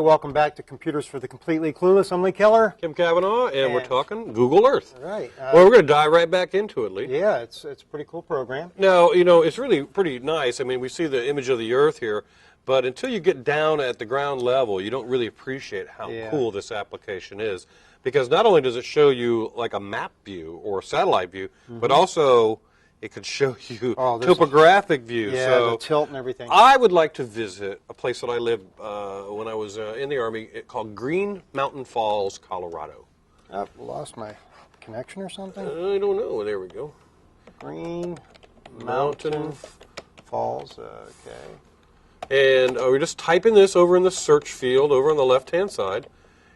welcome back to Computers for the Completely Clueless. I'm Lee Keller. Kim Cavanaugh, and we're talking Google Earth. Right. Well, we're going to dive right back into it, Lee. Yeah, it's a pretty cool program. Now, you know, it's really pretty nice. I mean, we see the image of the Earth here, but until you get down at the ground level, you don't really appreciate how cool this application is. Because not only does it show you like a map view or a satellite view, but also it could show you topographic view. Yeah, so the tilt and everything. I would like to visit a place that I lived when I was in the Army called Green Mountain Falls, Colorado. Oh, lost my connection or something? I don't know. There we go. Green Mountain Falls. Okay. And we're just typing this over in the search field over on the left-hand side.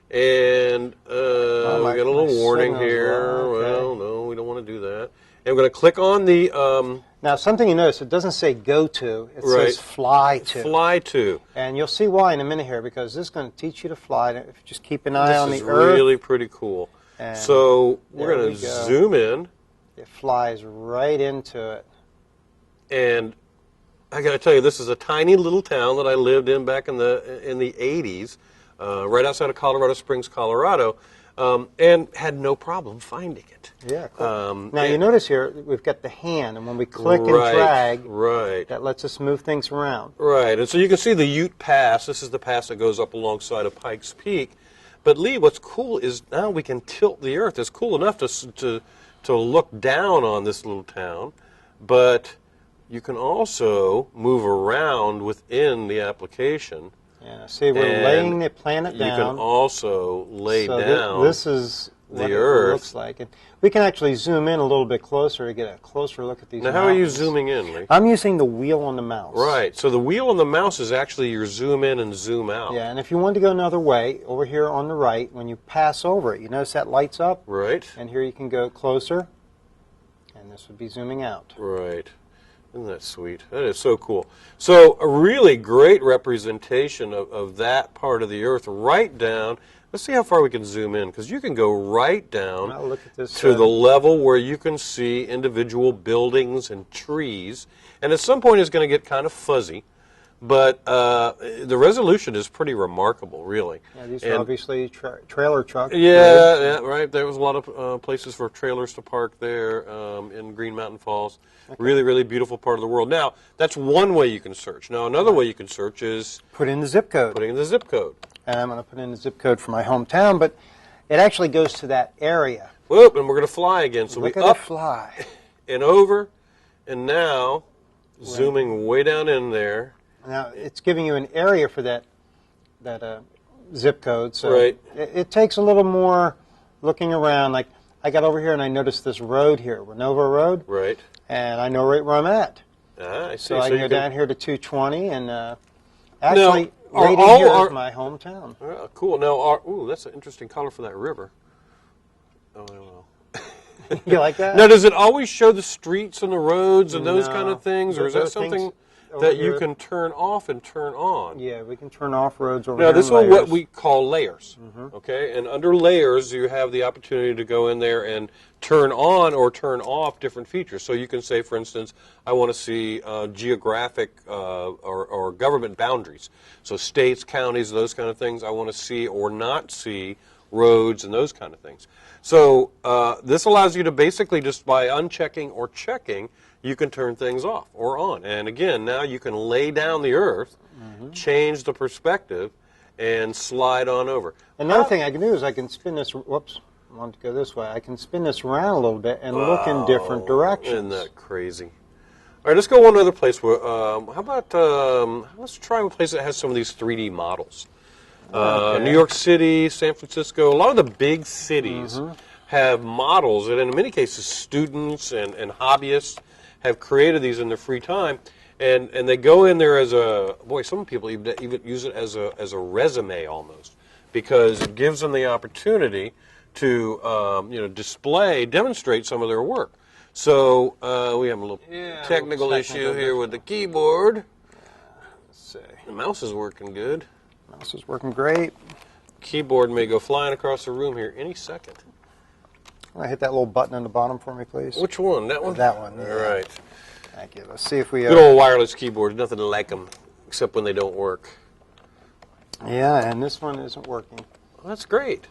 And we got a little warning here. Okay. Well, no, we don't want to do that. And we're going to click on the... now, something you notice, it doesn't say go to. It says fly to. Fly to. And you'll see why in a minute here, because this is going to teach you to fly. If you just keep an eye on the Earth. This is really pretty cool. And so we're going to zoom in. It flies right into it. And I got to tell you, this is a tiny little town that I lived in back in the 80s, right outside of Colorado Springs, Colorado, and had no problem finding it. Yeah, cool. Now you notice here we've got the hand, and when we click and drag, that lets us move things around. Right, and so you can see the Ute Pass. This is the pass that goes up alongside of Pikes Peak. But Lee, what's cool is now we can tilt the Earth. It's cool enough to look down on this little town, but you can also move around within the application. Yeah, see, we're laying the planet down. You can also lay down this is what the Earth. It looks like. And we can actually zoom in a little bit closer to get a closer look at these Now, mountains. how are you zooming in, Lee? I'm using the wheel on the mouse. Right. So the wheel on the mouse is actually your zoom in and zoom out. Yeah, and if you want to go another way, over here on the right, when you pass over it, you notice that lights up? Right. And here you can go closer, and this would be zooming out. Right. Isn't that sweet? That is so cool. So a really great representation of that part of the Earth right down. Let's see how far we can zoom in, because you can go right down look at this, to the level where you can see individual buildings and trees. And at some point it's going to get kind of fuzzy, but the resolution is pretty remarkable, really. Yeah, these are obviously trailer trucks. Yeah, right. There was a lot of places for trailers to park there in Green Mountain Falls. Okay. Really, really beautiful part of the world. Now, that's one way you can search. Now, another way you can search is... put in the zip code. Putting in the zip code. And I'm going to put in the zip code for my hometown, but it actually goes to that area. Whoop, and we're going to fly again. So Look we at up it fly. And over, and now zooming way down in there. Now, it's giving you an area for that zip code. So it takes a little more looking around. Like, I got over here and I noticed this road here, Renova Road. Right. And I know right where I'm at. Ah, I see. So I can go down here to 220 and actually... right in here is my hometown. Cool. Now, that's an interesting color for that river. Oh, well. You like that? Now, does it always show the streets and the roads and those kind of things, or is that something that you can turn off and turn on? Yeah, we can turn off roads over here. Now, this is what we call layers, okay? And under layers, you have the opportunity to go in there and turn on or turn off different features. So you can say, for instance, I want to see geographic or government boundaries. So states, counties, those kind of things. I want to see or not see roads and those kind of things. So this allows you to basically just by unchecking or checking, you can turn things off or on. And again, now you can lay down the Earth, change the perspective, and slide on over. Another thing I can do is I can spin this, whoops, I want to go this way. I can spin this around a little bit and look in different directions. Isn't that crazy? All right, let's go one other place. Where, how about, let's try a place that has some of these 3D models. New York City, San Francisco, a lot of the big cities have models, and in many cases, students and hobbyists have created these in their free time, and they go in there as a, boy, some people even use it as a resume almost, because it gives them the opportunity to demonstrate some of their work. So we have a little technical issue here with the keyboard. Let's see. The mouse is working good. Mouse is working great. Keyboard may go flying across the room here any second. Hit that little button on the bottom for me, please. Which one? That one? That one. All right. Thank you. Let's see if we... Good old wireless keyboards. Nothing like them, except when they don't work. Yeah, and this one isn't working. Well, that's great.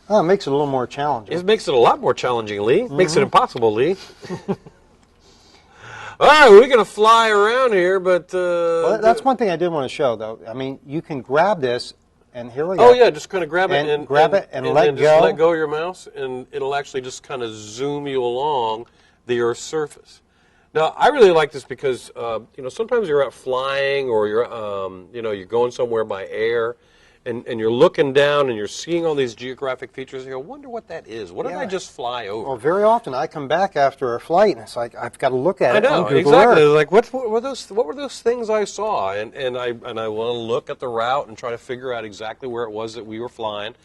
Oh, it makes it a little more challenging. It makes it a lot more challenging, Lee. Makes it impossible, Lee. All right, we're going to fly around here, but... well, that's one thing I did want to show, though. I mean, you can grab this, and here we go. Oh, yeah, just kind of grab it and grab it and let then go. Just let go of your mouse, and it'll actually just kind of zoom you along the Earth's surface. Now, I really like this because, you know, sometimes you're out flying or you're, you know, you're going somewhere by air, and you're looking down and you're seeing all these geographic features, and you go, wonder what that is. What did I just fly over? Well, very often I come back after a flight, and it's like, I've got to look at it on Google exactly. Earth. Like, what were those things I saw? And I want to look at the route and try to figure out exactly where it was that we were flying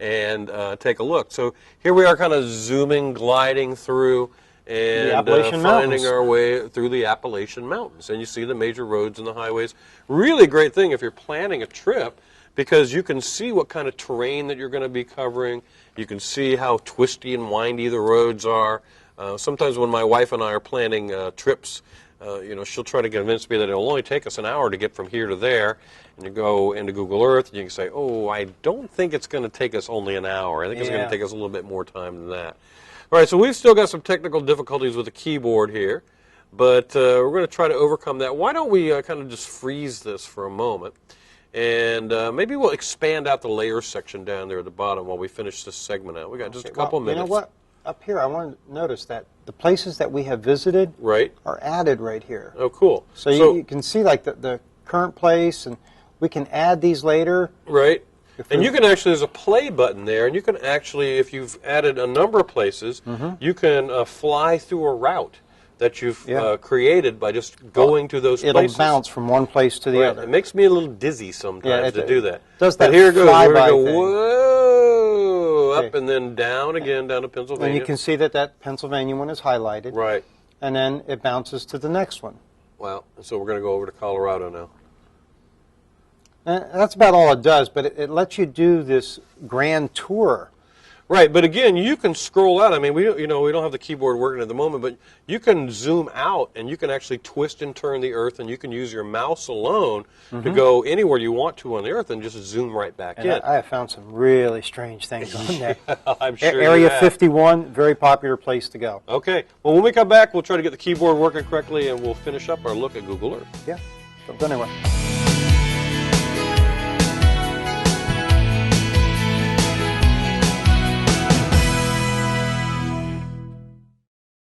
and take a look. So here we are kind of zooming, gliding through, and finding our way through the Appalachian Mountains. And you see the major roads and the highways. Really great thing if you're planning a trip, because you can see what kind of terrain that you're going to be covering. You can see how twisty and windy the roads are. Sometimes when my wife and I are planning trips, you know, she'll try to convince me that it'll only take us an hour to get from here to there. And you go into Google Earth, and you can say, oh, I don't think it's going to take us only an hour. I think it's going to take us a little bit more time than that. All right, so we've still got some technical difficulties with the keyboard here, but we're going to try to overcome that. Why don't we kind of just freeze this for a moment? And maybe we'll expand out the layer section down there at the bottom while we finish this segment out. We got just a couple minutes. You know what? Up here, I want to notice that the places that we have visited are added right here. Oh, cool. So you can see like the current place, and we can add these later. Right. And you can actually, there's a play button there, and you can actually, if you've added a number of places, you can fly through a route that you've created by just going to those places. It'll bounce from one place to the other. It makes me a little dizzy sometimes to do that. Does that but here it goes. Here we go. thing. Whoa! Up and then down again, down to Pennsylvania. And you can see that Pennsylvania one is highlighted. Right. And then it bounces to the next one. Wow. So we're going to go over to Colorado now. And that's about all it does, but it lets you do this grand tour. Right, but again, you can scroll out. I mean, we don't have the keyboard working at the moment, but you can zoom out and you can actually twist and turn the Earth, and you can use your mouse alone to go anywhere you want to on the Earth and just zoom right back in. I have found some really strange things on there. I'm sure Area 51, very popular place to go. Okay, well, when we come back, we'll try to get the keyboard working correctly, and we'll finish up our look at Google Earth. Yeah, so anyway.